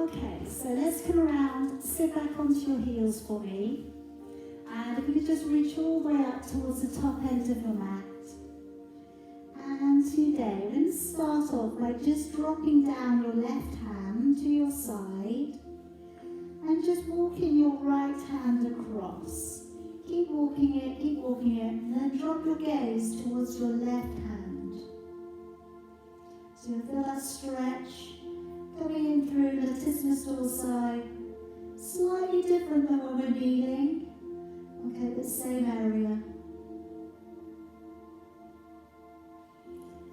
Okay, so let's come around, sit back onto your heels for me. And if you could just reach all the way up towards the top end of your mat. And today, we're going to start off by just dropping down your left hand to your side and just walking your right hand across. Keep walking it, and then drop your gaze towards your left hand. So you feel that stretch coming in through latissimus dorsi, slightly different than when we're kneeling. Okay, but same area.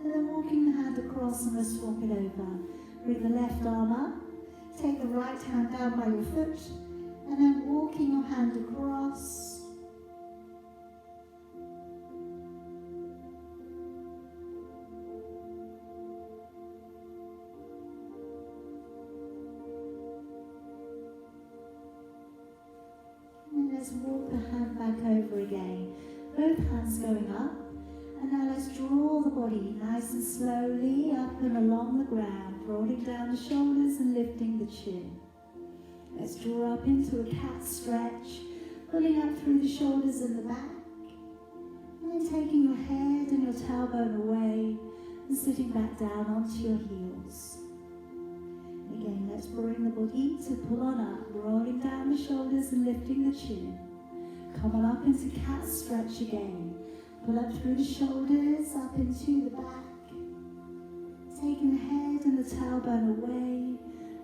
And then walking the hand across and we'll swap it over. Bring the left arm up, take the right hand down by your foot, and then walking your hand across. And let's walk the hand back over again. Both hands going up. And now let's draw the body nice and slowly up and along the ground, rolling down the shoulders and lifting the chin. Let's draw up into a cat stretch, pulling up through the shoulders and the back. And then taking your head and your tailbone away and sitting back down onto your heels. Again, let's bring the body to pull on up, rolling down the shoulders and lifting the chin. Come on up into cat stretch again. Pull up through the shoulders, up into the back. Taking the head and the tailbone away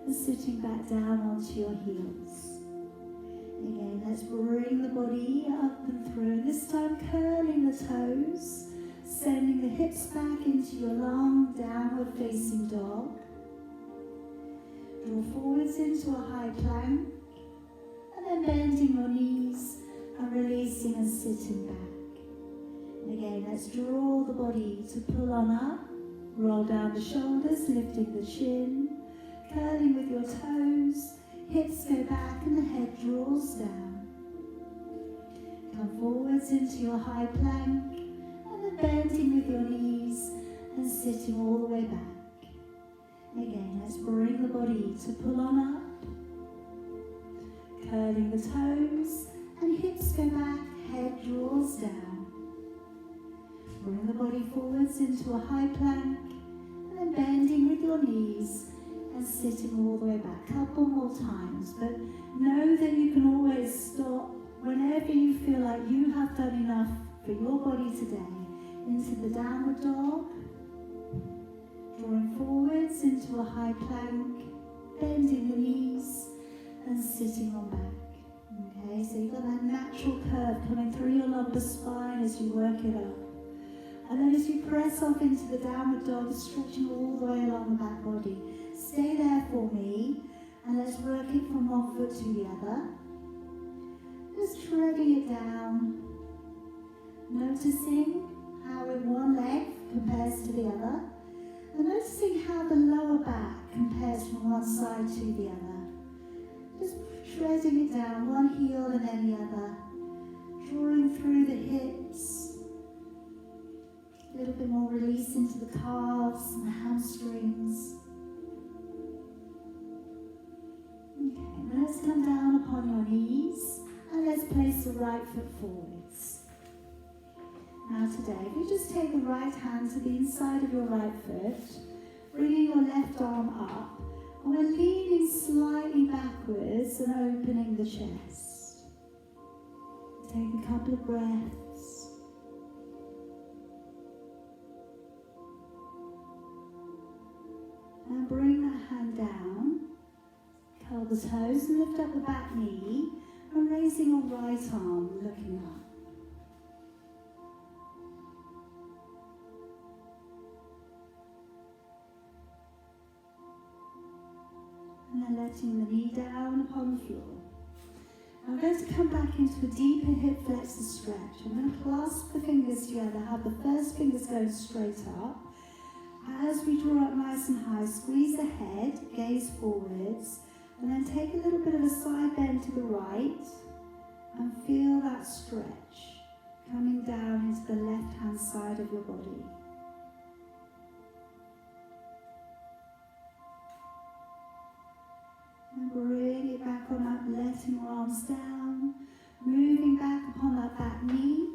and sitting back down onto your heels. Again, let's bring the body up and through. This time curling the toes, sending the hips back into your long downward facing dog. Draw forwards into a high plank and then bending your knees and releasing and sitting back. Again, let's draw the body to pull on up, roll down the shoulders, lifting the chin, curling with your toes, hips go back and the head draws down. Come forwards into your high plank and then bending with your knees and sitting all the way back. Again, let's bring the body to pull on up, curling the toes and hips go back, head draws down. Bring the body forwards into a high plank and then bending with your knees and sitting all the way back. Couple more times, but know that you can always stop whenever you feel like you have done enough for your body today. Into the downward dog, drawing forwards into a high plank, bending the knees and sitting on back. Okay, so you've got that natural curve coming through your lumbar spine as you work it up. And then as you press off into the downward dog, stretching all the way along the back body. Stay there for me, and let's work it from one foot to the other. Just treading it down, noticing how in one leg compares to the other, and noticing how the lower back compares from one side to the other. Just treading it down, one heel and then the other, drawing through the hips. A little bit more release into the calves and the hamstrings. Okay, now let's come down upon your knees and let's place the right foot forwards. Now today, if you just take the right hand to the inside of your right foot, bringing your left arm up, and we're leaning slightly backwards and opening the chest. Take a couple of breaths. And bring that hand down, curl the toes and lift up the back knee and raising your right arm, looking up. And then letting the knee down upon the floor. I'm going to come back into a deeper hip flexor stretch. I'm going to clasp the fingers together, have the first fingers going straight up. As we draw up nice and high, squeeze the head, gaze forwards, and then take a little bit of a side bend to the right and feel that stretch coming down into the left-hand side of your body. arms down, moving back upon that back knee.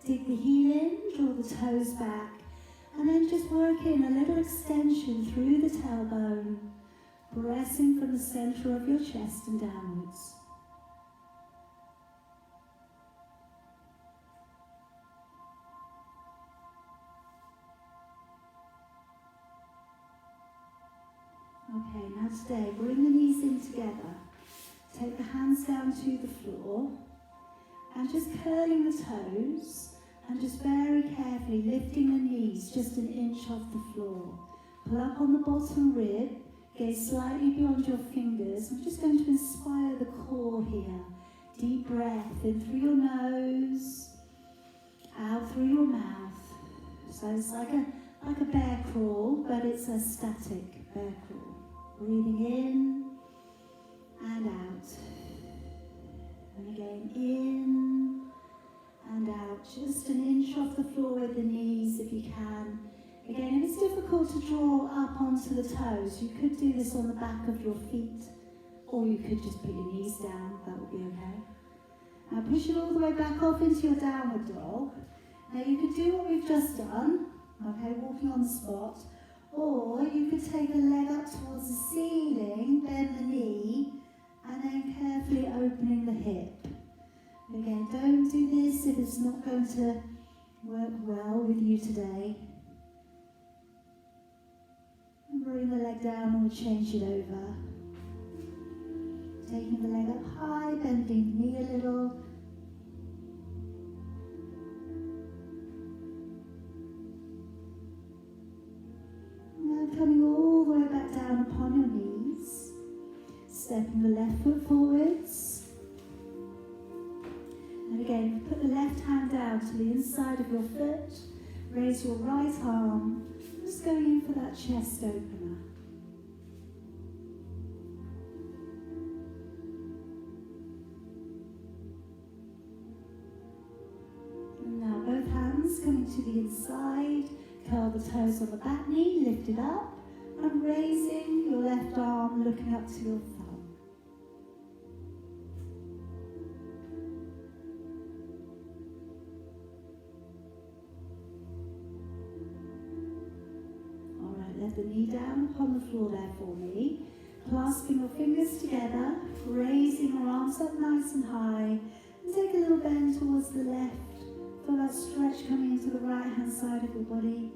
Dig the heel in, draw the toes back, and then just work in a little extension through the tailbone, pressing from the center of your chest and downwards. Okay, now today, bring the knees in together. Take the hands down to the floor, and just curling the toes, and just very carefully lifting the knees just an inch off the floor. Pull up on the bottom rib, gaze slightly beyond your fingers. I'm just going to inspire the core here. Deep breath in through your nose, out through your mouth. So it's like a bear crawl, but it's a static bear crawl. Breathing in and out. And again, in and out. Just an inch off the floor with the knees if you can. Again, if it's difficult to draw up onto the toes, you could do this on the back of your feet, or you could just put your knees down. That would be okay. Now push it all the way back off into your downward dog. Now you could do what we've just done, okay, walking on the spot, or you could take a leg up towards the ceiling, bend the knee, and then carefully opening the hip. Again, don't do this if it's not going to work well with you today. And bring the leg down, and we'll change it over. Taking the leg up high, bending the knee a little. Now coming all the way back down upon your knees. Stepping the left foot forwards. And again, put the left hand down to the inside of your foot. Raise your right arm. Just going in for that chest opener. And now both hands coming to the inside. Curl the toes on the back knee, lift it up. And raising your left arm, looking up to your thumb. Let the knee down upon the floor there for me. Clasping your fingers together, raising your arms up nice and high, and take a little bend towards the left. Feel that stretch coming into the right hand side of your body.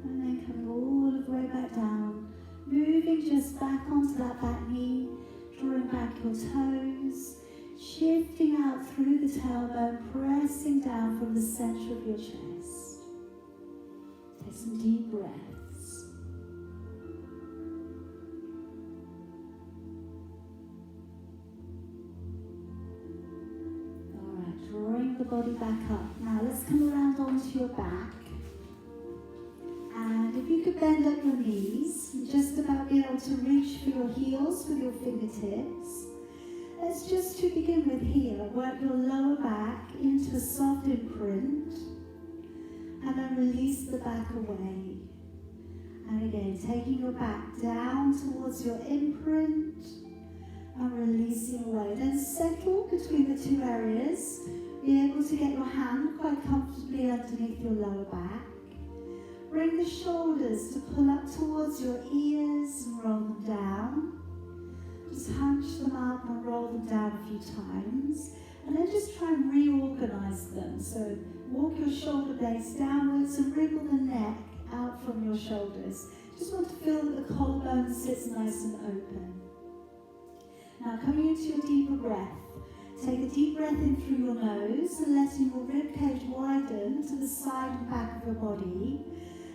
And then coming all the way back down, moving just back onto that back knee. Drawing back your toes, shifting out through the tailbone, pressing down from the center of your chest. Take some deep breaths. All right, drawing the body back up. Now let's come around onto your back. And if you could bend up your knees, just about be able to reach for your heels with your fingertips. Let's just to begin with here, work your lower back into a soft imprint, and then release the back away. And again, taking your back down towards your imprint, and releasing away. Then settle between the two areas. Be able to get your hand quite comfortably underneath your lower back. Bring the shoulders to pull up towards your ears and roll them down. Just hunch them up and roll them down a few times. And then just try and reorganize them. So walk your shoulder blades downwards and wriggle the neck out from your shoulders. Just want to feel that the collarbone sits nice and open. Now coming into your deeper breath. Take a deep breath in through your nose and letting your ribcage widen to the side and back of your body.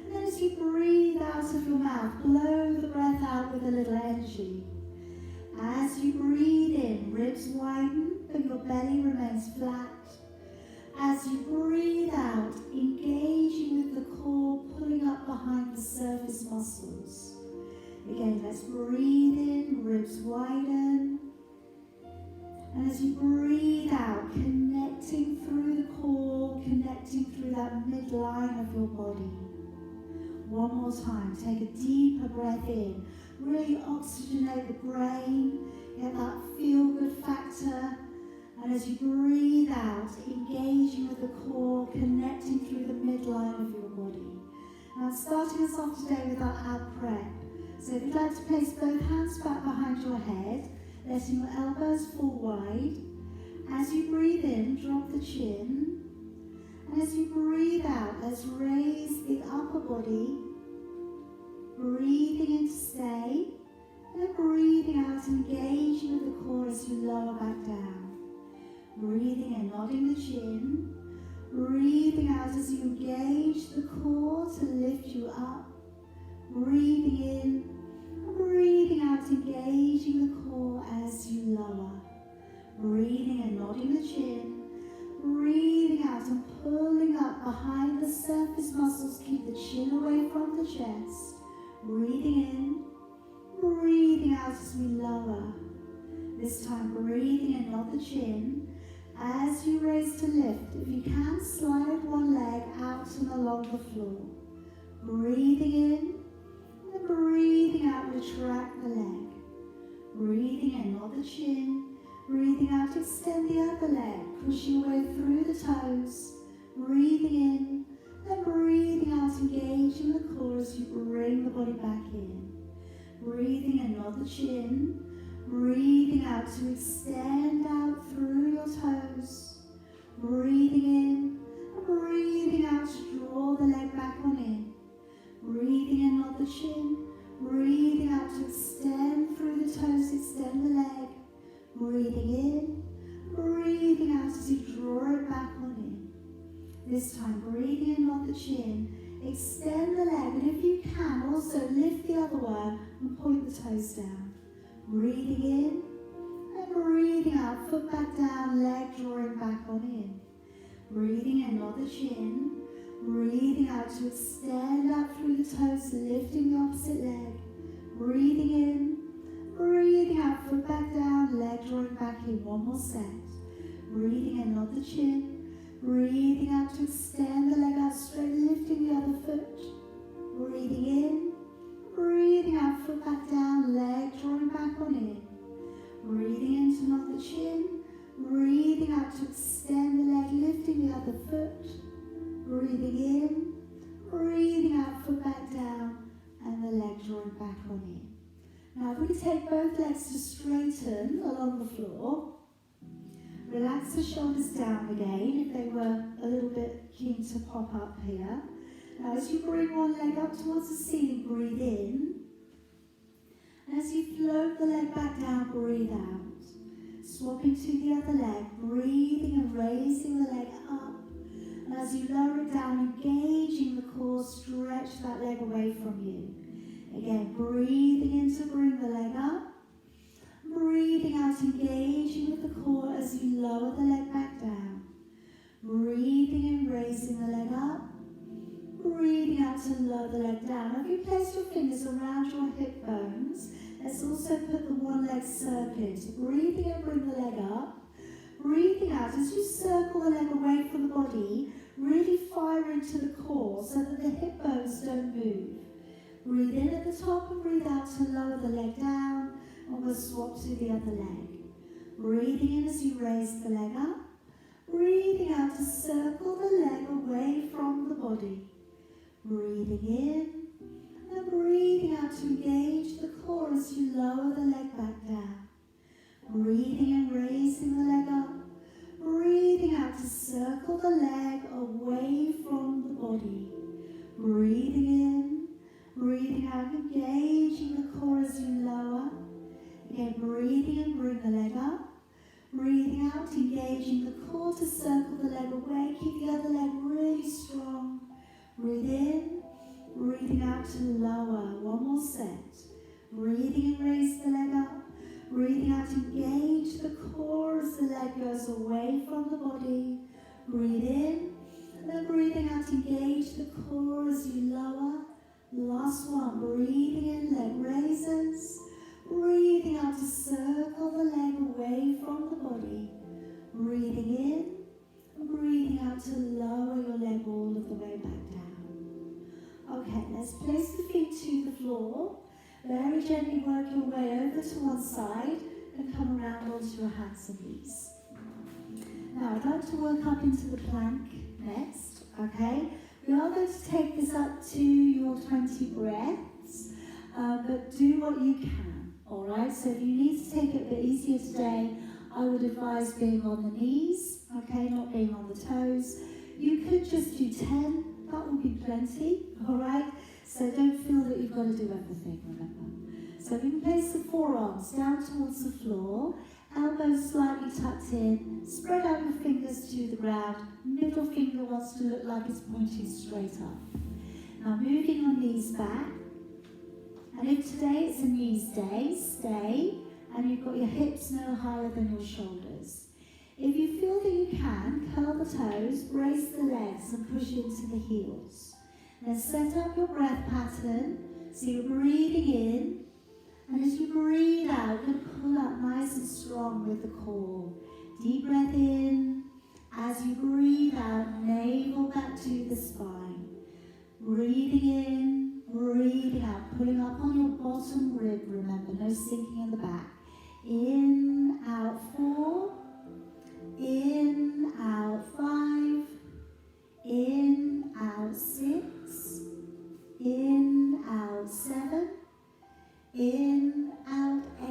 And then as you breathe out of your mouth, blow the breath out with a little energy. As you breathe in, ribs widen, but your belly remains flat. As you breathe out, engaging with the core, pulling up behind the surface muscles. Again, let's breathe in, ribs widen. And as you breathe out, connecting through the core, connecting through that midline of your body. One more time, take a deeper breath in. Really oxygenate the brain, get that feel-good factor. And as you breathe out, engaging with the core, connecting through the midline of your body. Now starting us off today with our ab prep. So if you'd like to place both hands back behind your head, letting your elbows fall wide. As you breathe in, drop the chin. And as you breathe out, let's raise the upper body. Breathing in to stay. And breathing out, engaging with the core as you lower back down. Breathing in, nodding the chin. Breathing out as you engage the core to lift you up. Breathing in and breathing out, engaging the core as you lower. Breathing in, nodding the chin. Breathing out and pulling up behind the surface muscles. Keep the chin away from the chest. Breathing in, breathing out as we lower. This time breathing in, nod the chin. As you raise to lift, if you can, slide one leg out and along the floor. Breathing in and breathing out, retract the leg. Breathing in, nod the chin. Breathing out, extend the other leg, push your way through the toes. Breathing in and breathing out, engaging the core as you bring the body back in. Breathing in, nod the chin. Breathing out to extend out through your toes. Breathing in and breathing out to draw the leg back on in. Breathing in, nod the chin. Breathing out to extend through the toes, extend the leg. Breathing in, breathing out as you draw it back on in. This time, breathing in, nod the chin. Extend the leg, and if you can, also lift the other one and point the toes down. Breathing in and breathing out, foot back down, leg drawing back on in. Breathing in, nod the chin. Breathing out to extend out through the toes, lifting the opposite leg. Breathing in, breathing out, foot back down, leg drawing back in. One more set. Breathing in, nod the chin. Breathing out to extend the leg out straight, lifting the other foot. Breathing in. Breathing out, foot back down, leg drawing back on in. Breathing in to nod the chin. Breathing out to extend the leg, lifting the other foot. Breathing in. Breathing out, foot back down, and the leg drawing back on in. Now if we can take both legs to straighten along the floor. Relax the shoulders down again if they were a little bit keen to pop up here. Now as you bring one leg up towards the ceiling, breathe in. And as you float the leg back down, breathe out. Swapping to the other leg, breathing and raising the leg up. And as you lower it down, engaging the core, stretch that leg away from you. Again, breathing in to bring the leg up. Breathing out, engaging with the core as you lower the leg back down. Breathing in, raising the leg up. Breathing out to lower the leg down. Now if you place your fingers around your hip bones, let's also put the one leg circling. So breathing in, bring the leg up. Breathing out as you circle the leg away from the body, really fire into the core so that the hip bones don't move. Breathe in at the top and breathe out to lower the leg down, and we'll swap to the other leg. Breathing in as you raise the leg up. Breathing out to circle the leg away from the body. Breathing in and breathing out to engage the core as you lower the leg back down. Breathing and raising the leg up. Breathing out to circle the leg away from the body. Breathing in, breathing out, engaging the core as you lower. Again, breathing in, bring the leg up. Breathing out, engaging the core to circle the leg away. Keep the other leg really strong. Breathe in, breathing out to lower. One more set. Breathing and raise the leg up. Breathing out, engage the core as the leg goes away from the body. Breathe in, and then breathing out, engage the core as you lower. Last one, breathing in, leg raises. Breathing out to circle the leg away from the body. Breathing in and breathing out to lower your leg all of the way back down. Okay, let's place the feet to the floor. Very gently work your way over to one side and come around onto your hands and knees. Now I'd like to work up into the plank next, okay? We are going to take this up to your 20 breaths, but do what you can, all right? So if you need to take it a bit easier today, I would advise being on the knees, okay, not being on the toes. You could just do 10, that will be plenty, all right? So don't feel that you've got to do everything, remember. So we can place the forearms down towards the floor, elbows slightly tucked in, spread out your fingers to the ground, middle finger wants to look like it's pointing straight up. Now moving your knees back, and if today it's a knees day, stay, and you've got your hips no higher than your shoulders. If you feel that you can, curl the toes, brace the legs and push into the heels. Then set up your breath pattern, so you're breathing in, and as you breathe out, you're going to pull up nice and strong with the core. Deep breath in. As you breathe out, navel back to the spine. Breathing in, breathing out, pulling up on your bottom rib, remember, no sinking in the back. In, out 4, in, out 5, in, out 6, in, out 7, in, out 8,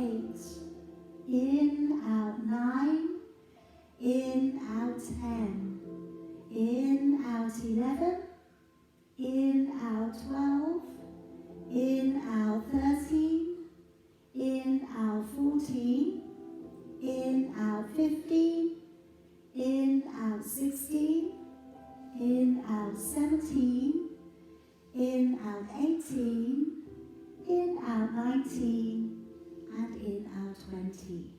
in, out 9, in, out 10, in, out 11, in, out 12, in, out 13, in, out 14, in, out 15, in, out 16, in, out 17, in, out 18, in, out 19, and in, out 20.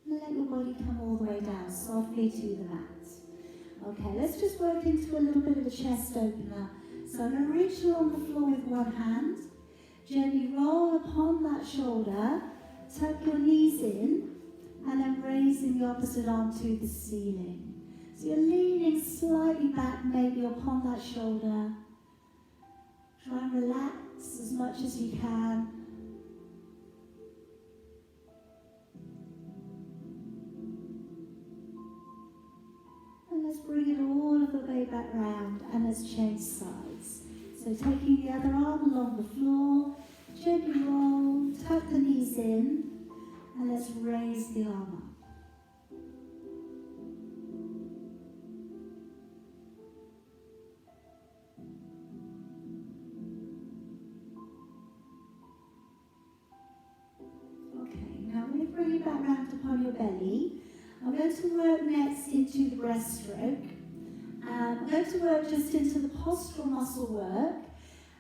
And let your body come all the way down softly to the mat. Okay, let's just work into a little bit of a chest opener. So I'm going to reach along the floor with one hand, gently roll upon that shoulder, tuck your knees in, and then raising the opposite arm to the ceiling. So you're leaning slightly back, maybe upon that shoulder. Try and relax as much as you can. And let's bring it all of the way back round, and let's change sides. So taking the other arm along the floor, gently roll, tuck the knees in, and let's raise the arm up. Bring it back round upon your belly. I'm going to work next into the breaststroke. I'm going to work just into the postural muscle work,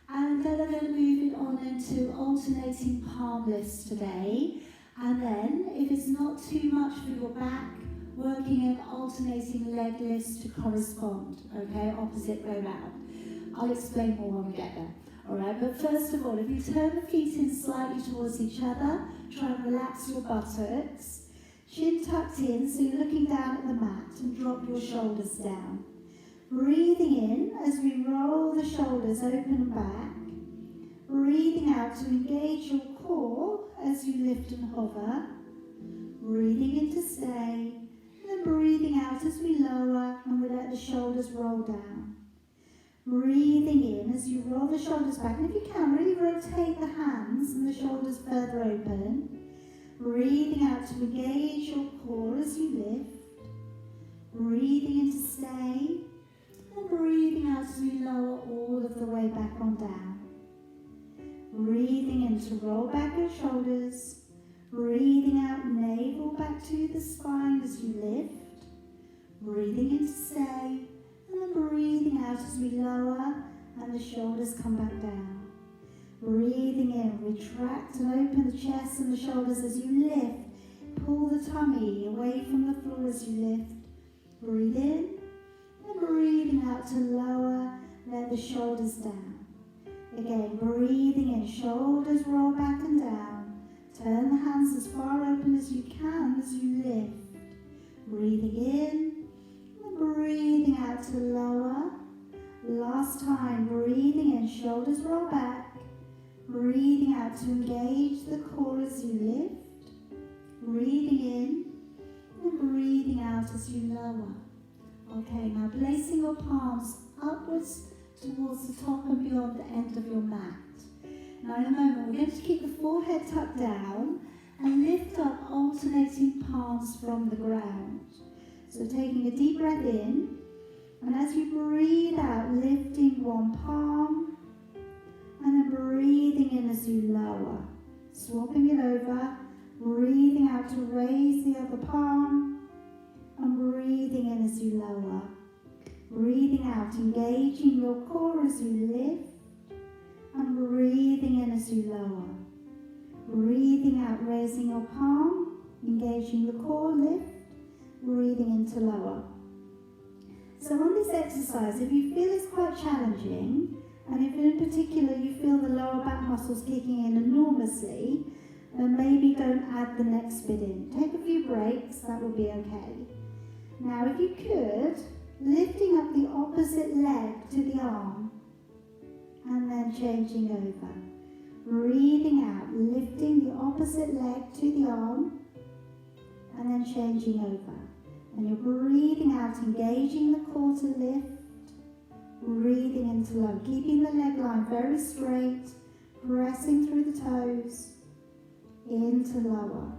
and then I'm going to move it on into alternating palm lifts today. And then, if it's not too much for your back, working in alternating leg lifts to correspond, okay, opposite way round. I'll explain more when we get there. Alright, but first of all, if you turn the feet in slightly towards each other, try and relax your buttocks. Chin tucked in, so you're looking down at the mat, and drop your shoulders down. Breathing in as we roll the shoulders open and back. Breathing out to engage your core as you lift and hover. Breathing in to stay, and then breathing out as we lower and we let the shoulders roll down. Breathing in as you roll the shoulders back, and if you can, really rotate the hands and the shoulders further open. Breathing out to engage your core as you lift. Breathing in to stay, and breathing out as we lower all of the way back on down. Breathing in to roll back your shoulders. Breathing out, navel back to the spine as you lift. Breathing in to stay. And then breathing out as we lower and the shoulders come back down. Breathing in, retract and open the chest and the shoulders as you lift. Pull the tummy away from the floor as you lift. Breathe in, and breathing out to lower, let the shoulders down. Again, breathing in, shoulders roll back and down. Turn the hands as far open as you can as you lift. Breathing in and breathing out to lower. Last time, breathing in, shoulders roll back. Breathing out to engage the core as you lift. Breathing in and breathing out as you lower. Okay, now placing your palms upwards towards the top and beyond the end of your mat. Now in a moment, we're going to keep the forehead tucked down and lift up, alternating palms from the ground. So taking a deep breath in, and as you breathe out, lifting one palm, and then breathing in as you lower. Swapping it over, breathing out to raise the other palm, and breathing in as you lower. Breathing out, engaging your core as you lift, and breathing in as you lower. Breathing out, raising your palm, engaging the core, lift, breathing into lower. So on this exercise, if you feel it's quite challenging, and if in particular you feel the lower back muscles kicking in enormously, then maybe don't add the next bit in. Take a few breaks, that will be okay. Now if you could, lifting up the opposite leg to the arm, and then changing over. Breathing out, lifting the opposite leg to the arm, and then changing over. And you're breathing out, engaging the core to lift, breathing into low, keeping the leg line very straight, pressing through the toes, into lower.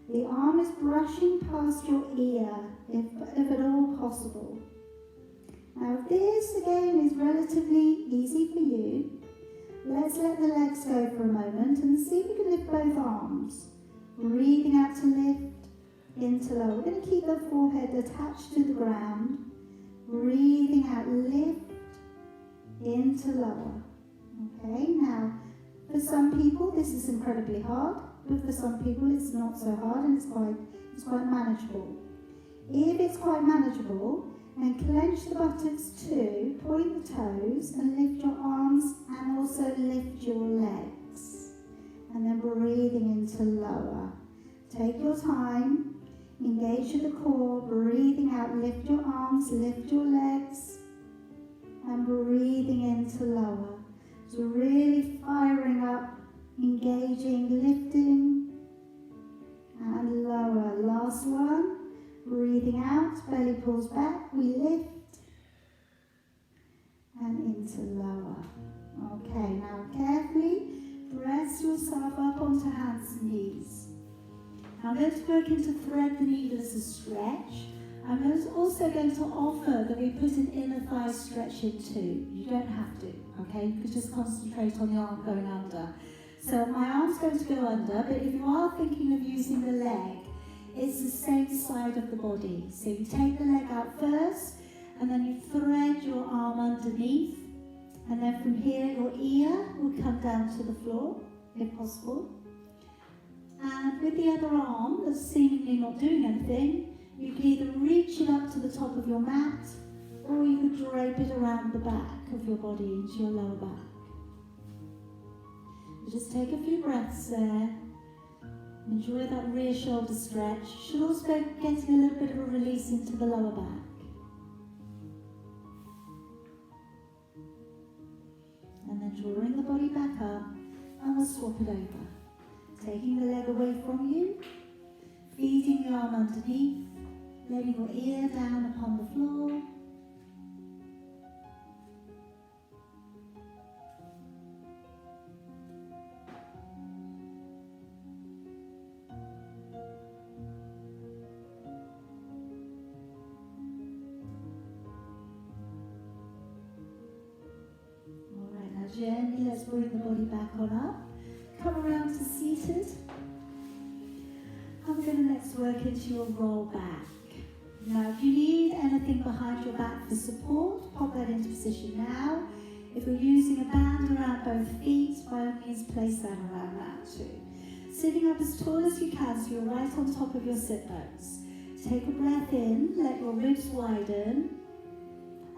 The arm is brushing past your ear, if at all possible. Now this again is relatively easy for you. Let's let the legs go for a moment and see if we can lift both arms. Breathing out to lift, into lower. We're going to keep the forehead attached to the ground. Breathing out, lift, into lower. Okay, now for some people this is incredibly hard, but for some people it's not so hard and it's quite manageable. If it's quite manageable, then clench the buttocks too, point the toes and lift your arms and also lift your legs. And then breathing into lower. Take your time. Engage at the core, breathing out, lift your arms, lift your legs, and breathing into lower. So really firing up, engaging, lifting, and lower. Last one, breathing out, belly pulls back, we lift, and into lower. Okay, now carefully press yourself up onto hands and knees. I'm going to work into thread the needle as a stretch. I'm also going to offer that we put an inner thigh stretch in too. You don't have to, okay? You could just concentrate on the arm going under. So my arm's going to go under, but if you are thinking of using the leg, it's the same side of the body. So you take the leg out first, and then you thread your arm underneath, and then from here your ear will come down to the floor, if possible. And with the other arm that's seemingly not doing anything, you can either reach it up to the top of your mat, or you could drape it around the back of your body into your lower back. You just take a few breaths there. Enjoy that rear shoulder stretch. You should also be getting a little bit of a release into the lower back. And then drawing the body back up, and we'll swap it over. Taking the leg away from you, feeding the arm underneath, letting your ear down upon the floor. All right, now gently let's bring the body back on up. Come around to seated. I'm going to next work into your roll back. Now, if you need anything behind your back for support, pop that into position now. If you're using a band around both feet, by all means place that around that too. Sitting up as tall as you can so you're right on top of your sit bones. Take a breath in, let your ribs widen.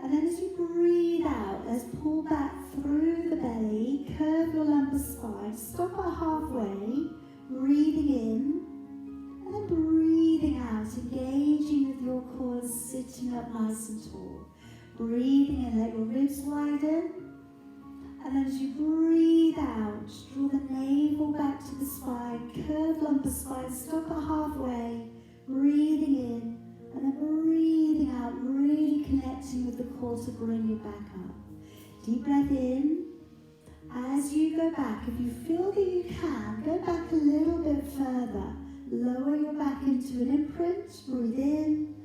And then as you breathe out, let's pull back through the belly, curve your lumbar spine, stop at halfway, breathing in and then breathing out, engaging with your core, sitting up nice and tall. Breathing in, let your ribs widen. And then as you breathe out, draw the navel back to the spine, curve lumbar spine, stop at halfway, breathing in, and then breathing out, really connecting with the core to bring you back up. Deep breath in. As you go back, if you feel that you can, go back a little bit further. Lower your back into an imprint, breathe in,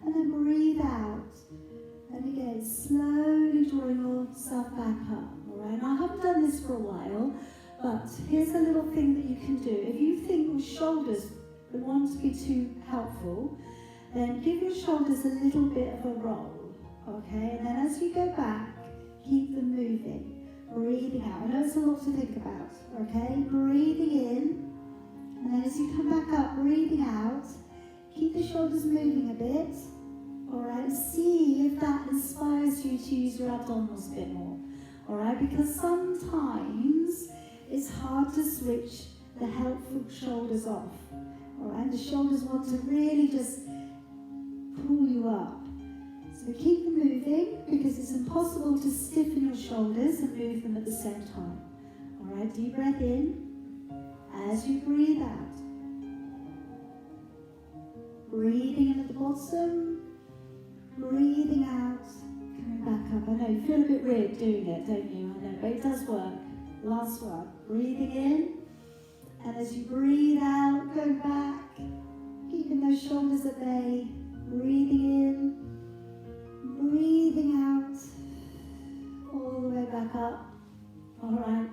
and then breathe out. And again, slowly drawing yourself back up. Alright, now I haven't done this for a while, but here's a little thing that you can do. If you think your shoulders don't want to be too helpful, then give your shoulders a little bit of a roll. Okay, and then as you go back, keep them moving. Breathing out. I know it's a lot to think about. Okay, breathing in, and then as you come back up, breathing out. Keep the shoulders moving a bit. Alright, see if that inspires you to use your abdominals a bit more. Alright, because sometimes it's hard to switch the helpful shoulders off. Alright, the shoulders want to really just pull you up. So keep them moving, because it's impossible to stiffen your shoulders and move them at the same time. Alright, deep breath in. As you breathe out. Breathing in at the bottom. Breathing out, coming back up. I know, you feel a bit weird doing it, don't you? I know, but it does work. Last one. Breathing in, and as you breathe out, go back, keeping those shoulders at bay. Breathing in, breathing out, all the way back up. Alright,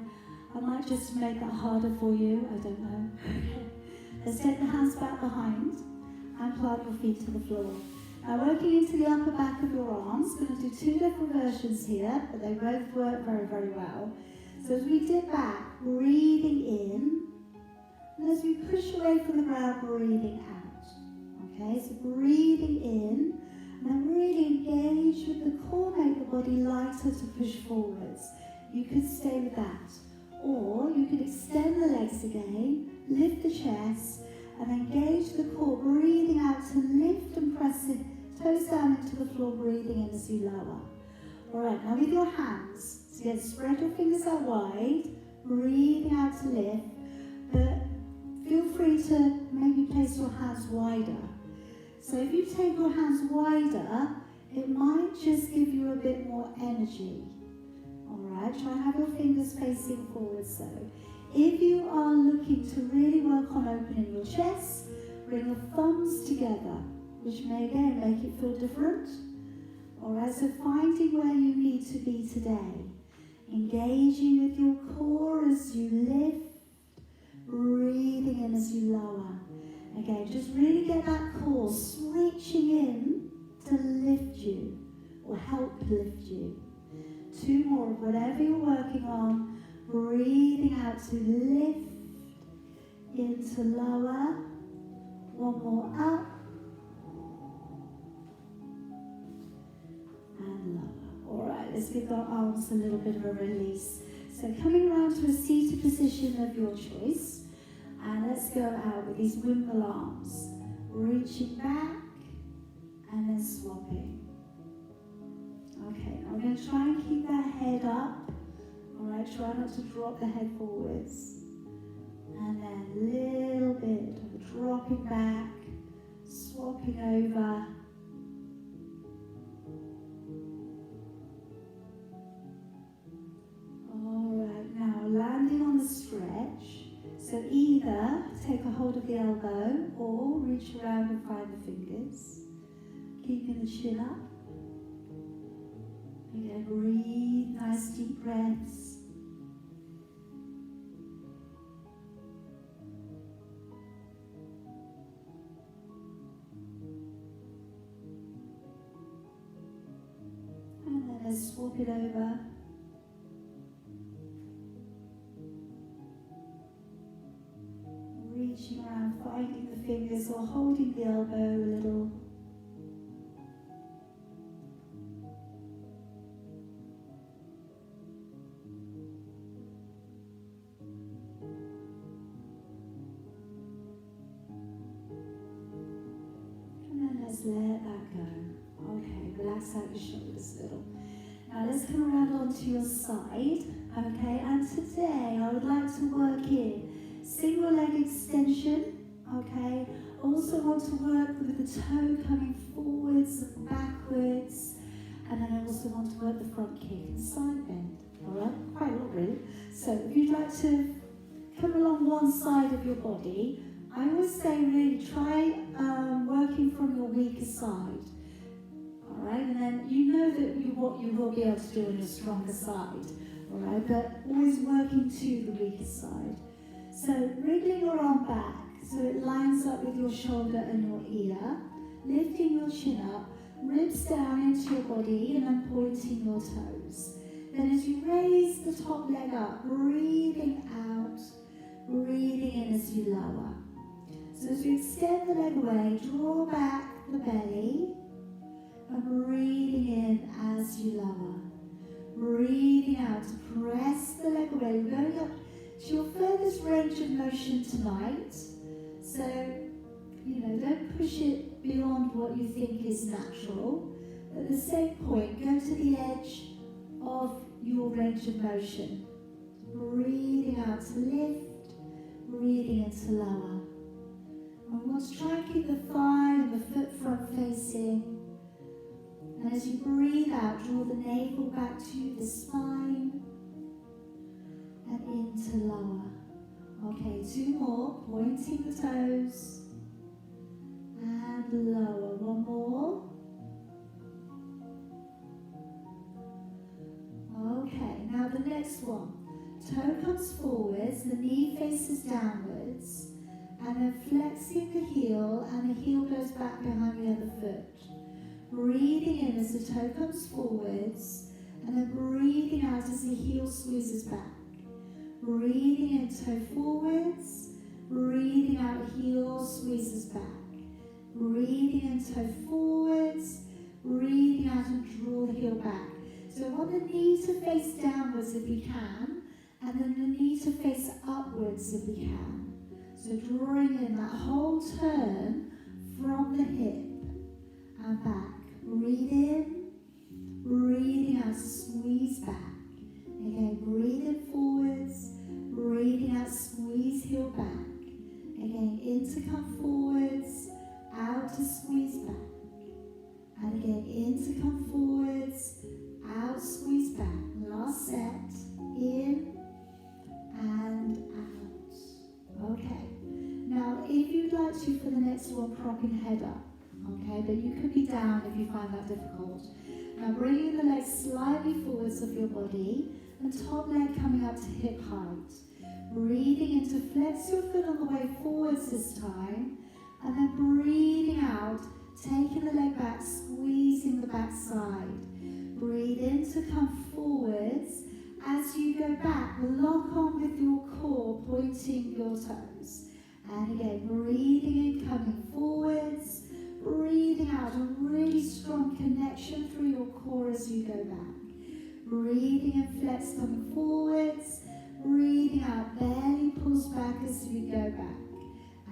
I might just make that harder for you, I don't know. Let's take the hands back behind and plant your feet to the floor. Now working into the upper back of your arms, we're going to do two different versions here, but they both work very, very well. So as we dip back, breathing in, and as we push away from the ground, breathing out. Okay, so breathing in, and then really engage with the core, make the body lighter to push forwards. You could stay with that. Or you could extend the legs again, lift the chest, and engage the core, breathing out to lift and press it, toes down into the floor, breathing in as you lower. Alright, now with your hands, so again, spread your fingers out wide, breathing out to lift, but feel free to maybe place your hands wider. So if you take your hands wider, it might just give you a bit more energy. Alright, try and have your fingers facing forward so. If you are looking to really work on opening your chest, bring your thumbs together, which may again make it feel different. Alright, so finding where you need to be today. Engaging with your core as you lift, breathing in as you lower. Again, just really get that core switching in to lift you, or help lift you. Two more of whatever you're working on. Breathing out to lift, into lower, one more up, and lower. Alright, let's give our arms a little bit of a release. So coming around to a seated position of your choice, and let's go out with these wimble arms, reaching back, and then swapping. Okay, now we're going to try and keep that head up. Alright, try not to drop the head forwards. And then a little bit of a dropping back, swapping over. Alright, now landing on the stretch. So either take a hold of the elbow or reach around and find the fingers. Keeping the chin up. Again, breathe, nice deep breaths. And then let's swap it over. Reaching around, finding the fingers or holding the elbow a little. relax out your shoulders a little. Now let's come around onto your side, okay? And today I would like to work in single leg extension, okay? Also want to work with the toe coming forwards and backwards, and then I also want to work the front kick and side bend, all right? Quite a lot really. So if you'd like to come along one side of your body, I always say really try working from your weaker side. Alright, and then you know that what you will be able to do on your stronger side. Alright, but always working to the weaker side. So wriggling your arm back so it lines up with your shoulder and your ear. Lifting your chin up, ribs down into your body and then pointing your toes. Then as you raise the top leg up, breathing out, breathing in as you lower. So as you extend the leg away, draw back the belly and breathing in as you lower. Breathing out to press the leg away. We're going up to your furthest range of motion tonight. So, don't push it beyond what you think is natural. At the same point, go to the edge of your range of motion. Breathing out to lift, breathing in to lower. And we want to try and keep the thigh and the foot front facing. And as you breathe out, draw the navel back to the spine and into lower. Okay, 2 more, pointing the toes and lower. 1 more. Okay, now the next one. Toe comes forwards, the knee faces downwards. And then flexing the heel, and the heel goes back behind the other foot. Breathing in as the toe comes forwards, and then breathing out as the heel squeezes back. Breathing in, toe forwards, breathing out, heel squeezes back. Breathing in, toe forwards, breathing out and draw the heel back. So I want the knee to face downwards if we can, and then the knee to face upwards if we can. So drawing in that whole turn from the hip and back. Breathe in, breathing out, squeeze back. Again, breathe in forwards, breathing out, squeeze heel back. Again, in to come forwards, out to squeeze back. And again, in to come forwards, out, squeeze back. Last set, in and out. Okay. Now, if you'd like to, for the next one, propping head up, okay, but you could be down if you find that difficult. Now, bringing the legs slightly forwards of your body, and top leg coming up to hip height. Breathing in to flex your foot on the way forwards this time, and then breathing out, taking the leg back, squeezing the back side. Breathe in to come forwards. As you go back, lock on with your core, pointing your toes. And again, breathing in, coming forwards, breathing out, a really strong connection through your core as you go back. Breathing in, flex, coming forwards, breathing out, belly pulls back as we go back.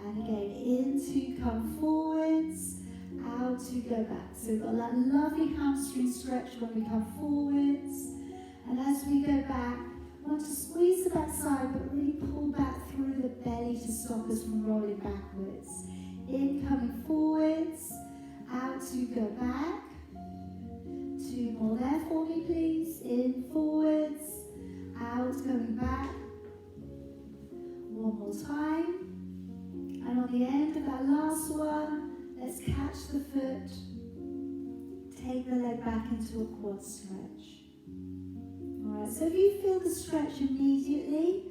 And again, in to come forwards, out to go back. So we've got that lovely hamstring stretch when we come forwards. And as we go back, we want to squeeze the back side, but really pull back through the belly to stop us from rolling backwards. In, coming forwards, out to go back. 2 more there for me, please. In, forwards, out, going back. 1 more time. And on the end of that last one, let's catch the foot. Take the leg back into a quad stretch. Alright, so if you feel the stretch immediately,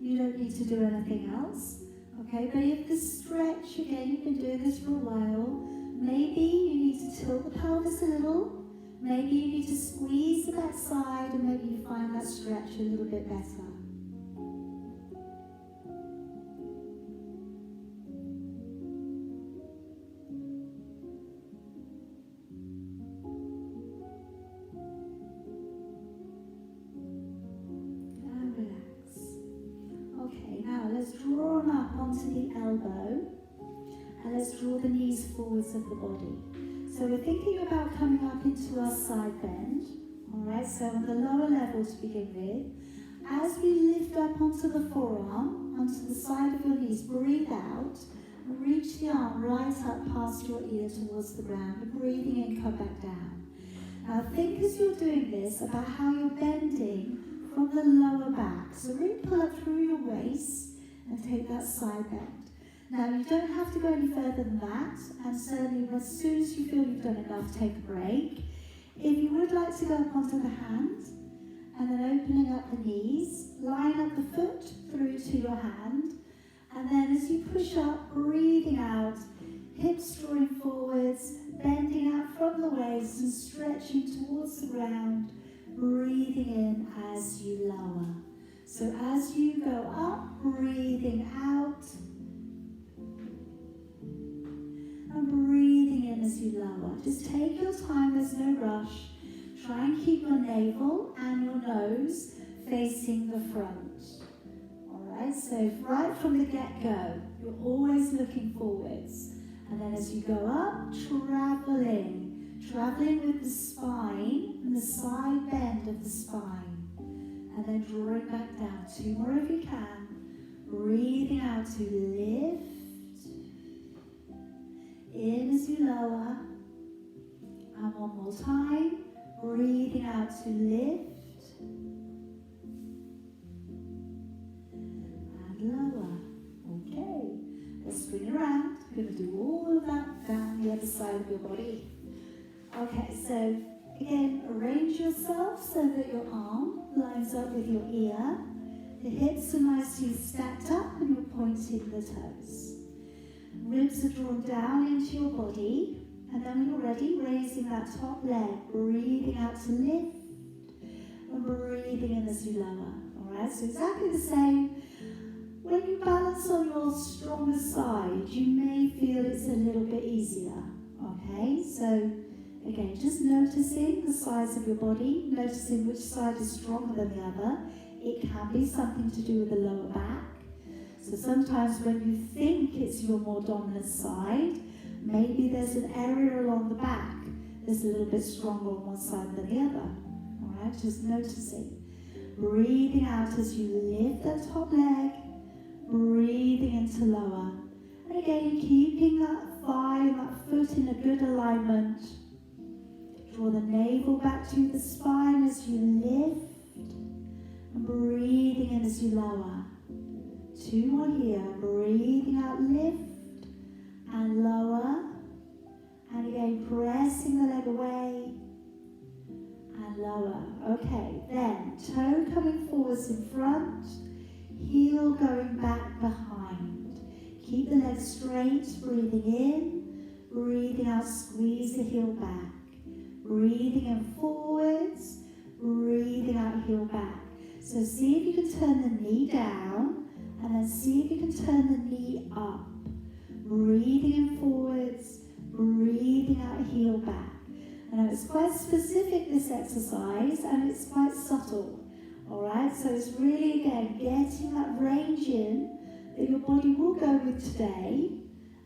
you don't need to do anything else. Okay, but if the stretch, again, you've been doing this for a while, maybe you need to tilt the pelvis a little, maybe you need to squeeze the back side, and maybe you find that stretch a little bit better. Let's draw up onto the elbow, and let's draw the knees forwards of the body. So we're thinking about coming up into our side bend. Alright, so on the lower level to begin with. As we lift up onto the forearm, onto the side of your knees, breathe out and reach the arm right up past your ear towards the ground. And breathing in, come back down. Now think as you're doing this about how you're bending from the lower back. So really pull up through your waist and take that side bend. Now you don't have to go any further than that, and certainly as soon as you feel you've done enough, take a break. If you would like to go up onto the hand, and then opening up the knees, line up the foot through to your hand, and then as you push up, breathing out, hips drawing forwards, bending out from the waist and stretching towards the ground, breathing in as you lower. So as you go up, breathing out, and breathing in as you lower. Just take your time, there's no rush. Try and keep your navel and your nose facing the front. Alright, so right from the get-go, you're always looking forwards. And then as you go up, traveling with the spine and the side bend of the spine. And then drawing back down. 2 more if you can. Breathing out to lift. In as you lower, and one more time, breathing out to lift, and lower. Okay, let's swing around. We're going to do all of that down the other side of your body. Okay, so again, arrange yourself so that your arm lines up with your ear. The hips are nicely stacked up and you're pointing the toes. Ribs are drawn down into your body, and then when you're ready, raising that top leg, breathing out to lift, and breathing in as you lower. Alright, so exactly the same. When you balance on your stronger side, you may feel it's a little bit easier. Okay, so again, just noticing the size of your body, noticing which side is stronger than the other. It can be something to do with the lower back. So sometimes when you think it's your more dominant side, maybe there's an area along the back that's a little bit stronger on one side than the other. Alright, just noticing. Breathing out as you lift that top leg, breathing into lower. And again, keeping that thigh, that foot in a good alignment. Draw the navel back to the spine as you lift, and breathing in as you lower. 2 more here, breathing out, lift, and lower, and again, pressing the leg away, and lower. Okay, then, toe coming forwards in front, heel going back behind. Keep the leg straight, breathing in, breathing out, squeeze the heel back. Breathing in forwards, breathing out, heel back. So see if you can turn the knee down, and then see if you can turn the knee up. Breathing in forwards, breathing out, heel back. I know it's quite specific, this exercise, and it's quite subtle. Alright, so it's really, again, getting that range in that your body will go with today,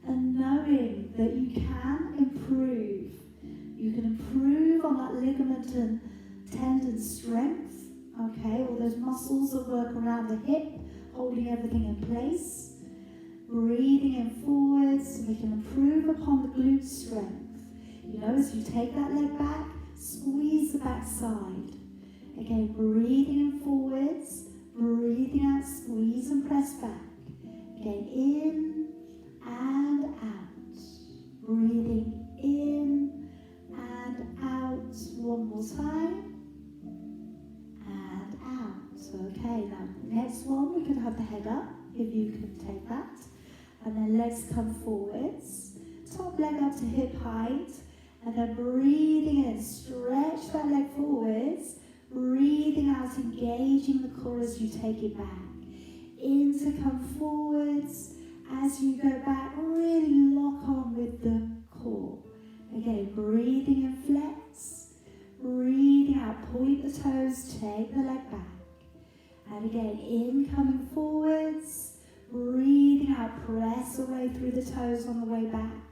and knowing that you can improve. You can improve on that ligament and tendon strength, okay, all those muscles that work around the hip, holding everything in place. Breathing in forwards, so we can improve upon the glute strength. You know, as you take that leg back, squeeze the back side. Again, breathing in forwards, breathing out, squeeze and press back. Again, in and out. Breathing in and out. One more time. And out. Okay, now next one, we can have the head up, if you can take that. And then legs come forwards. Top leg up to hip height. And then breathing in, stretch that leg forwards. Breathing out, engaging the core as you take it back. In to come forwards. As you go back, really lock on with the core. Again, breathing in, flex. Breathing out, point the toes, take the leg back. And again, in, coming forwards. Breathing out, press away through the toes on the way back.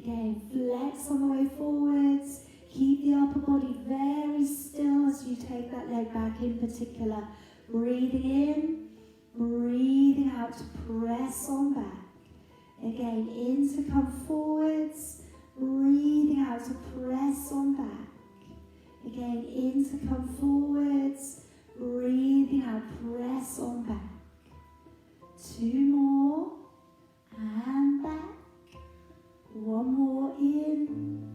Again, flex on the way forwards. Keep the upper body very still as you take that leg back in particular. Breathing in, breathing out to press on back. Again, in to come forwards. Breathing out to press on back. Again, in to come forwards. Breathing out, press on back. 2 more. And back. 1 more in.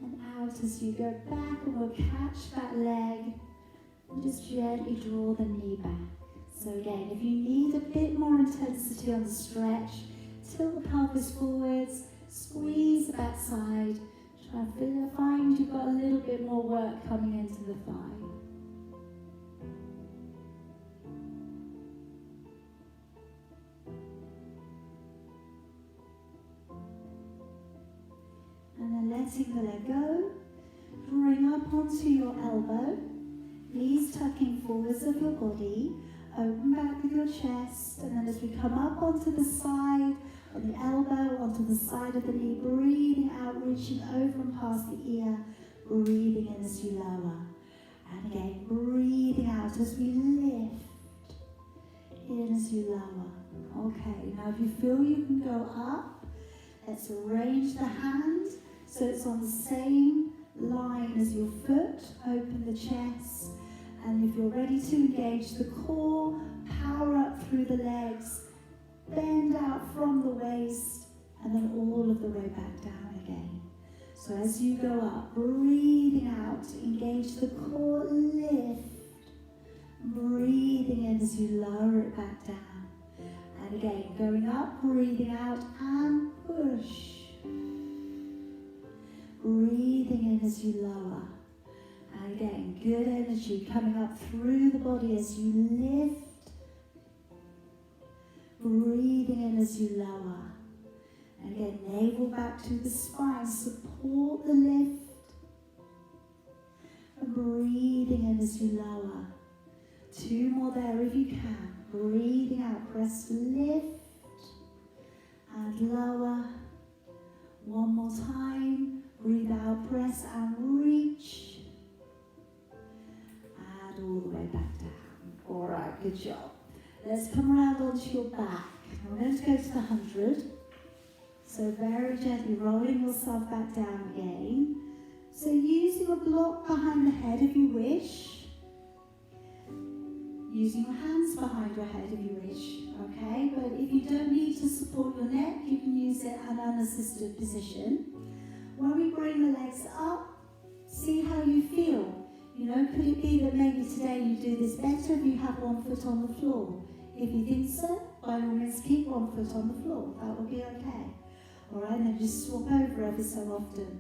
And out as you go back, and we'll catch that leg. And just gently draw the knee back. So again, if you need a bit more intensity on the stretch, tilt the pelvis forwards, squeeze the backside. Try to find you've got a little bit more work coming into the thigh. And then letting the leg go. Bring up onto your elbow. Knees tucking forwards of your body. Open back with your chest. And then as we come up onto the side, on the elbow, onto the side of the knee, breathing out, reaching over and past the ear, breathing in as you lower. And again, breathing out as we lift, in as you lower. Okay, now if you feel you can go up, let's arrange the hand so it's on the same line as your foot. Open the chest, and if you're ready to engage the core, power up through the legs. Bend out from the waist, and then all of the way back down again. So as you go up, breathing out, engage the core, lift. Breathing in as you lower it back down. And again, going up, breathing out, and push. Breathing in as you lower. And again, good energy coming up through the body as you lift. Breathing in as you lower. And again, navel back to the spine. Support the lift. And breathing in as you lower. 2 more there if you can. Breathing out, press lift. And lower. 1 more time. Breathe out, press and reach. And all the way back down. All right, good job. Let's come around onto your back. We're going to go to the 100. So very gently rolling yourself back down again. So using a block behind the head if you wish. Using your hands behind your head if you wish. Okay, but if you don't need to support your neck, you can use it in an unassisted position. When we bring the legs up, see how you feel. You know, could it be that maybe today you do this better if you have 1 foot on the floor? If you think so, by all means keep 1 foot on the floor. That will be okay. Alright, then just swap over every so often.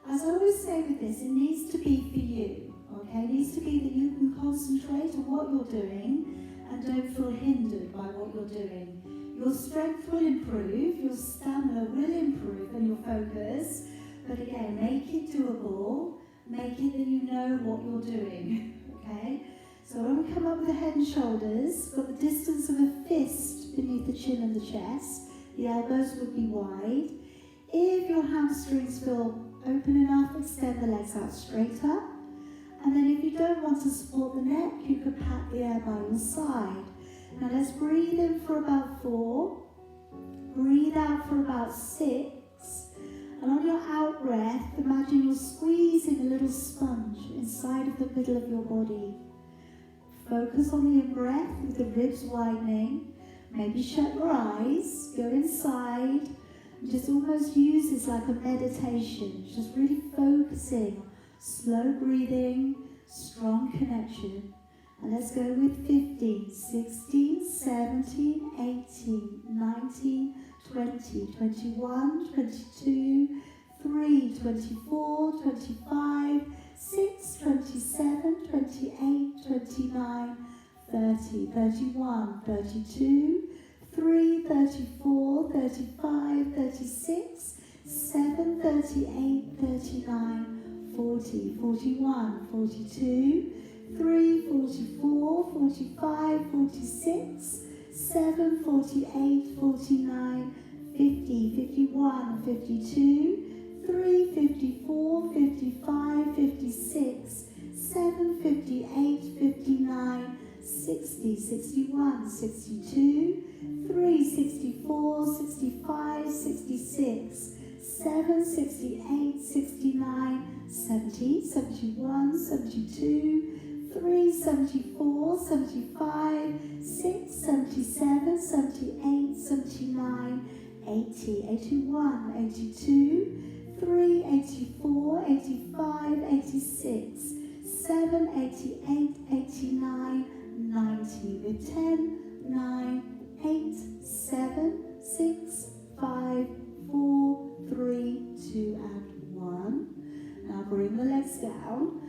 As I always say with this, it needs to be for you. Okay, it needs to be that you can concentrate on what you're doing and don't feel hindered by what you're doing. Your strength will improve, your stamina will improve, and your focus. But again, make it doable. Make it that you know what you're doing. Okay? So when we come up with the head and shoulders, got the distance of a fist beneath the chin and the chest. The elbows would be wide. If your hamstrings feel open enough, extend the legs out straight up. And then if you don't want to support the neck, you could pat the air by your side. Now let's breathe in for about 4. Breathe out for about 6. And on your out breath, imagine you're squeezing a little sponge inside of the middle of your body. Focus on the in-breath with the ribs widening. Maybe shut your eyes, go inside, and just almost use this like a meditation. Just really focusing on slow breathing, strong connection. And let's go with 15, 16, 17, 18, 19, 20, 21, 22, 3, 24, 25, 6, 27, 28, 29, 30, 31, 32, 3, 34, 35, 36, 7, 38, 39, 40, 41, 42, 3, 44, 45, 46, 7, 48, 49, 50, 51, 52, 3, 54, 55, 56, 7, 58, 59, 60, 61, 62, 3, 64, 65, 66, 7, 68, 69, 70, 71, 72, 3, 74, 75, 6, 77, 78, 79, 80, 81, 82, 3, 84, 85, 86, 7, 88, 89, 90, with 10, 9, 8, 7, 6, 5, 4, 3, 2 and 1. Now bring the legs down,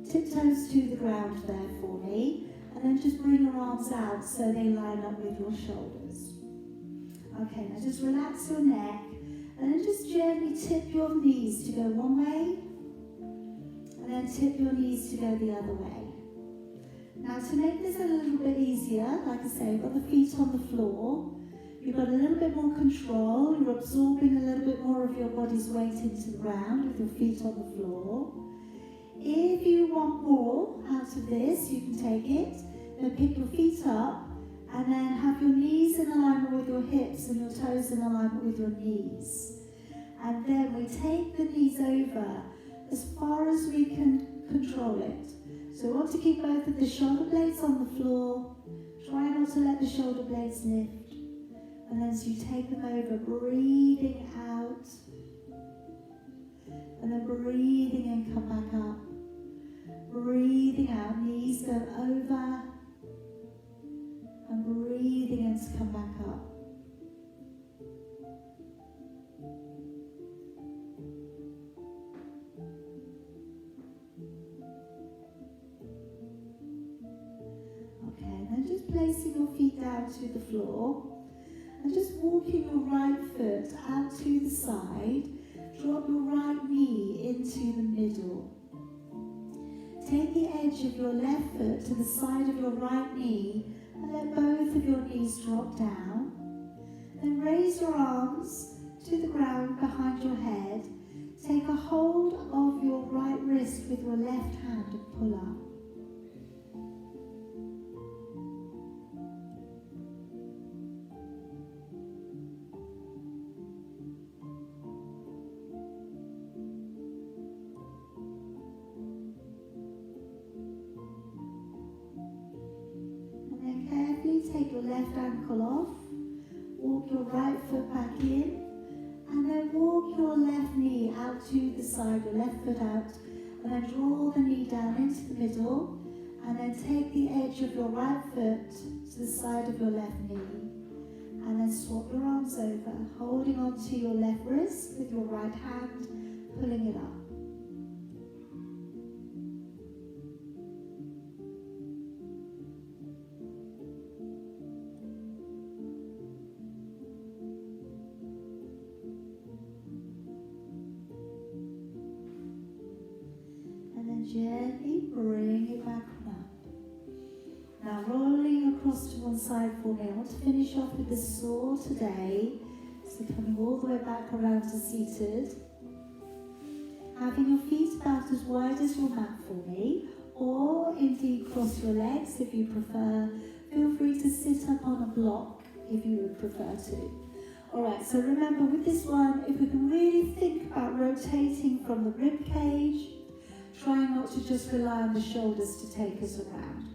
tiptoes to the ground there for me, and then just bring your arms out so they line up with your shoulders. Okay, now just relax your neck, and then just gently tip your knees to go one way, and then tip your knees to go the other way. Now to make this a little bit easier, like I say, you've got the feet on the floor, you've got a little bit more control, you're absorbing a little bit more of your body's weight into the ground with your feet on the floor. If you want more out of this, you can take it, then pick your feet up, and then have your knees in alignment with your hips and your toes in alignment with your knees. And then we take the knees over as far as we can control it. So we want to keep both of the shoulder blades on the floor. Try not to let the shoulder blades lift. And then as you take them over, breathing out. And then breathing in, come back up. Breathing out, knees go over. And breathing in to come back up. Okay, then just placing your feet down to the floor and just walking your right foot out to the side. Drop your right knee into the middle. Take the edge of your left foot to the side of your right knee and let both of your knees drop down. Then raise your arms to the ground behind your head. Take a hold of your right wrist with your left hand and pull up. Take your left ankle off, walk your right foot back in, and then walk your left knee out to the side, your left foot out, and then draw the knee down into the middle, and then take the edge of your right foot to the side of your left knee, and then swap your arms over, holding on to your left wrist with your right hand, pulling it up. Gently bring it back up. Now rolling across to one side for me. I want to finish off with the saw today. So coming all the way back around to seated. Having your feet about as wide as your mat for me. Or indeed cross your legs if you prefer. Feel free to sit up on a block if you would prefer to. Alright, so remember with this one, if we can really think about rotating from the rib cage, try not to just rely on the shoulders to take us around.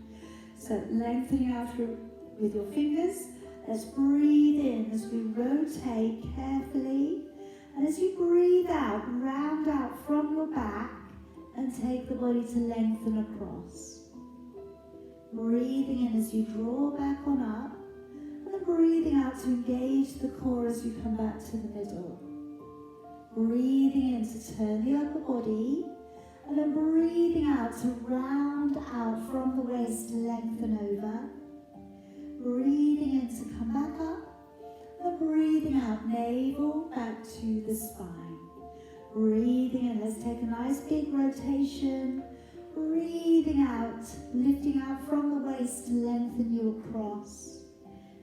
So lengthening out with your fingers. Let's breathe in as we rotate carefully. And as you breathe out, round out from your back and take the body to lengthen across. Breathing in as you draw back on up. And then breathing out to engage the core as you come back to the middle. Breathing in to turn the upper body. And then breathing out to round out from the waist to lengthen over. Breathing in to come back up. And breathing out, navel back to the spine. Breathing in, let's take a nice big rotation. Breathing out, lifting out from the waist to lengthen you across.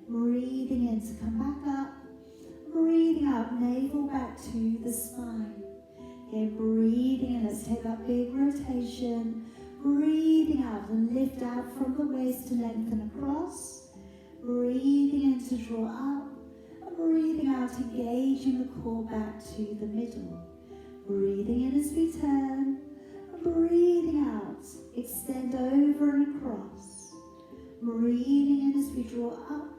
Breathing in to come back up. Breathing out, navel back to the spine. Again, breathing in, let's take that big rotation. Breathing out and lift out from the waist to lengthen across. Breathing in to draw up. And breathing out, engaging the core back to the middle. Breathing in as we turn. And breathing out, extend over and across. Breathing in as we draw up.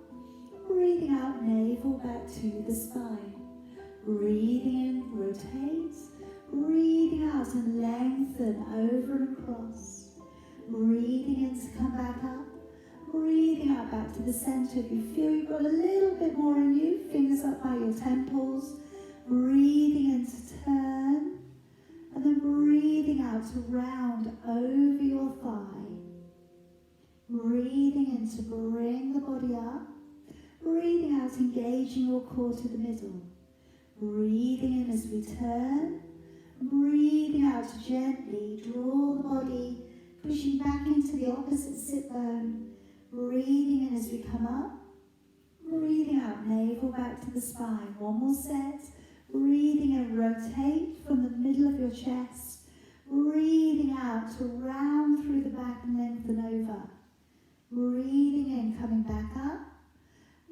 Breathing out, navel back to the spine. Breathing in, rotate. Breathing out and lengthen over and across. Breathing in to come back up. Breathing out back to the center. If you feel you've got a little bit more in you, fingers up by your temples. Breathing in to turn. And then breathing out to round over your thigh. Breathing in to bring the body up. Breathing out, engaging your core to the middle. Breathing in as we turn. Breathing out to gently draw the body, pushing back into the opposite sit bone. Breathing in as we come up. Breathing out, navel back to the spine. One more set. Breathing in, rotate from the middle of your chest. Breathing out to round through the back and lengthen over. Breathing in, coming back up.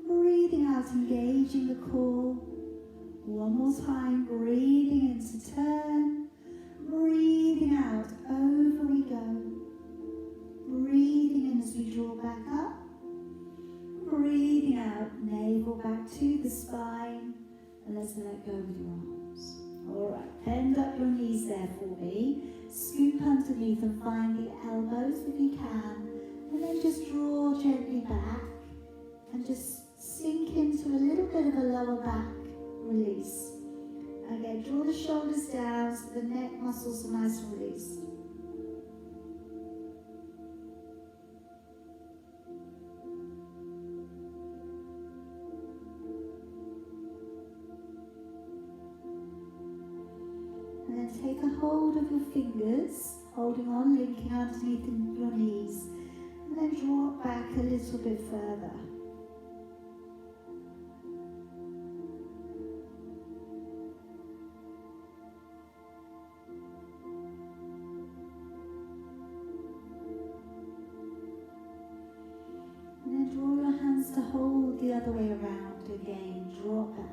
Breathing out, engaging the core. One more time, breathing in to turn. Breathing out, over we go. Breathing in as we draw back up. Breathing out, navel back to the spine. And let's let go with your arms. Alright, bend up your knees there for me. Scoop underneath and find the elbows if you can. And then just draw gently back. And just sink into a little bit of a lower back release. Again, draw the shoulders down so the neck muscles are nice and released. And then take a hold of your fingers, holding on, linking underneath your knees. And then draw it back a little bit further. Draw your hands to hold the other way around again. Draw back.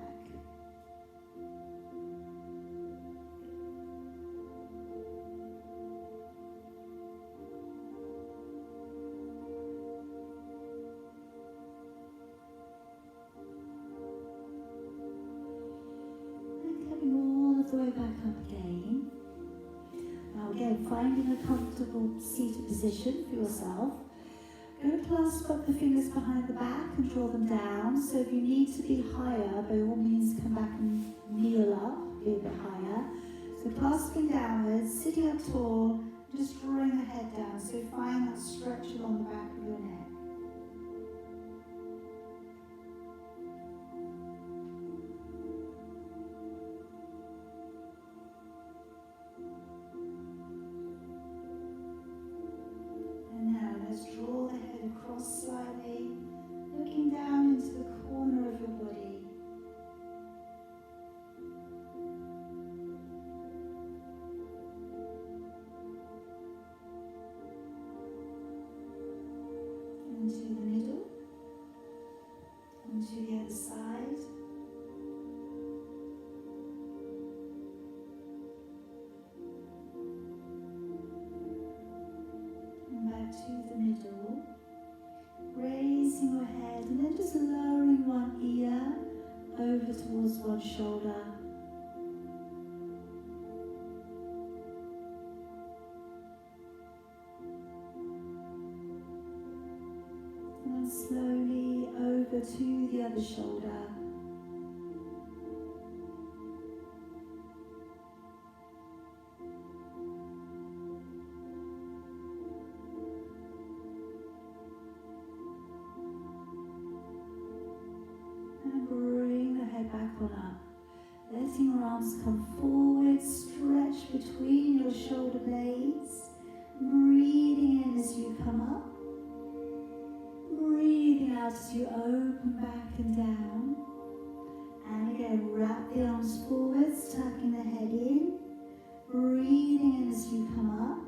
And coming all of the way back up again. Now again, finding a comfortable seated position for yourself. Go clasp up the fingers behind the back and draw them down. So if you need to be higher, by all means come back and kneel up, be a bit higher. So clasping downwards, sitting up tall, just drawing the head down. So find that stretch along the back of your neck. Draw the head across slightly, looking down into the corner of your body. Into the middle, onto the other side. To the middle, raising your head and then just lowering one ear over towards one shoulder. And then slowly over to the other shoulder. Back on up, letting your arms come forward, stretch between your shoulder blades, breathing in as you come up, breathing out as you open back and down, And again, wrap the arms forwards, tucking the head in. Breathing in as you come up.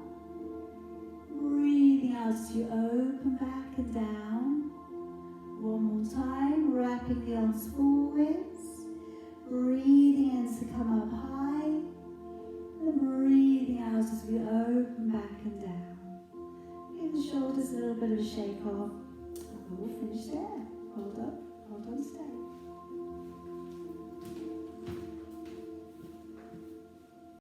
Breathing out as you open back and down. One more time, wrapping the arms forwards. Breathing in to come up high. And breathing out as we open back and down. Give the shoulders a little bit of a shake off. And we'll finish there. Hold on, stay.